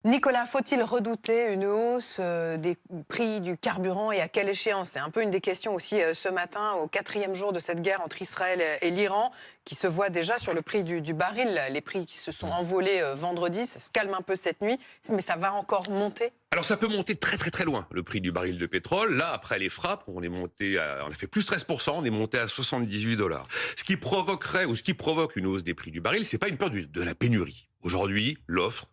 Nicolas, faut-il redouter une hausse des prix du carburant et à quelle échéance? C'est un peu une des questions aussi ce matin, au 4e jour de cette guerre entre Israël et l'Iran, qui se voit déjà sur le prix du baril. Les prix qui se sont envolés vendredi, ça se calme un peu cette nuit, mais ça va encore monter? Alors ça peut monter très très très loin, le prix du baril de pétrole. Là, après les frappes, on a fait plus 13%, on est monté à 78 $. Ce qui provoquerait, ou ce qui provoque une hausse des prix du baril, c'est pas une peur de la pénurie. Aujourd'hui, l'offre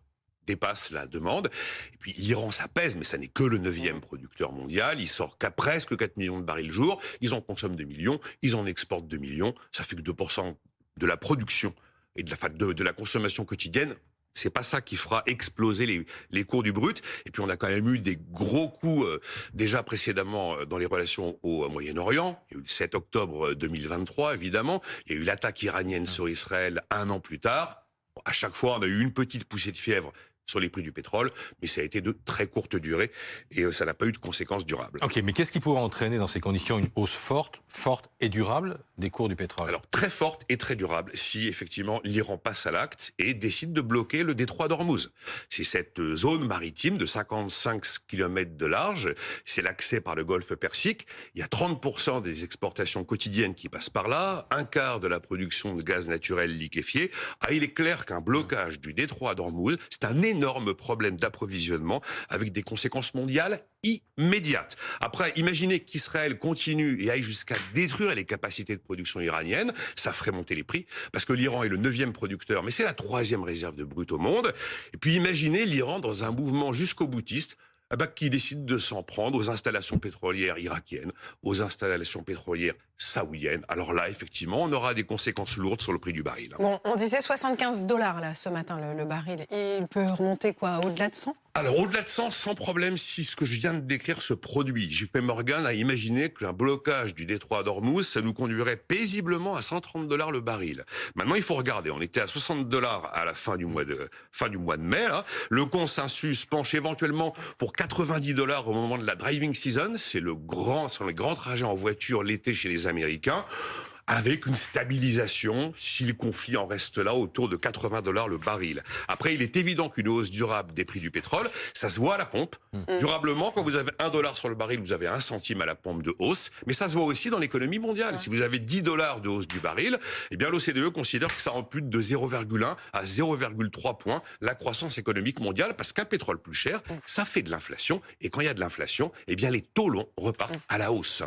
dépasse la demande. Et puis l'Iran, ça pèse, mais ça n'est que le 9e producteur mondial. Il sort qu'à presque 4 millions de barils jour. Ils en consomment 2 millions, ils en exportent 2 millions. Ça fait que 2% de la production et de la consommation quotidienne. C'est pas ça qui fera exploser les cours du brut. Et puis on a quand même eu des gros coups déjà précédemment dans les relations au Moyen-Orient. Il y a eu le 7 octobre 2023, évidemment. Il y a eu l'attaque iranienne sur Israël un an plus tard. Bon, à chaque fois, on a eu une petite poussée de fièvre sur les prix du pétrole, mais ça a été de très courte durée et ça n'a pas eu de conséquences durables. Ok, mais qu'est-ce qui pourrait entraîner dans ces conditions une hausse forte et durable des cours du pétrole? Alors, très forte et très durable si, effectivement, l'Iran passe à l'acte et décide de bloquer le détroit d'Ormuz. C'est cette zone maritime de 55 km de large. C'est l'accès par le golfe Persique. Il y a 30% des exportations quotidiennes qui passent par là, un quart de la production de gaz naturel liquéfié. Ah, il est clair qu'un blocage du détroit d'Ormuz, c'est un énorme problème d'approvisionnement avec des conséquences mondiales immédiates. Après, imaginez qu'Israël continue et aille jusqu'à détruire les capacités de production iranienne, ça ferait monter les prix, parce que l'Iran est le 9e producteur, mais c'est la 3e réserve de brut au monde. Et puis imaginez l'Iran dans un mouvement jusqu'au boutiste, qui décide de s'en prendre aux installations pétrolières irakiennes, aux installations pétrolières saoudiennes. Alors là, effectivement, on aura des conséquences lourdes sur le prix du baril. Bon, on disait 75 dollars là ce matin le baril. Il peut remonter quoi, au-delà de 100? Alors, au-delà de 100, sans problème, si ce que je viens de décrire se produit. JP Morgan a imaginé qu'un blocage du détroit d'Ormuz, ça nous conduirait paisiblement à 130 $ le baril. Maintenant, il faut regarder. On était à 60 $ à la fin du mois de mai. Là. Le consensus penche éventuellement pour 90 $ au moment de la driving season. C'est sont les grands trajets en voiture l'été chez les Américains, avec une stabilisation, si le conflit en reste là, autour de 80 $ le baril. Après, il est évident qu'une hausse durable des prix du pétrole, ça se voit à la pompe. Durablement, quand vous avez 1 $ sur le baril, vous avez 1 centime à la pompe de hausse. Mais ça se voit aussi dans l'économie mondiale. Si vous avez 10 $ de hausse du baril, eh bien l'OCDE considère que ça ampute de 0,1 à 0,3 points la croissance économique mondiale, parce qu'un pétrole plus cher, ça fait de l'inflation. Et quand il y a de l'inflation, eh bien les taux longs repartent à la hausse.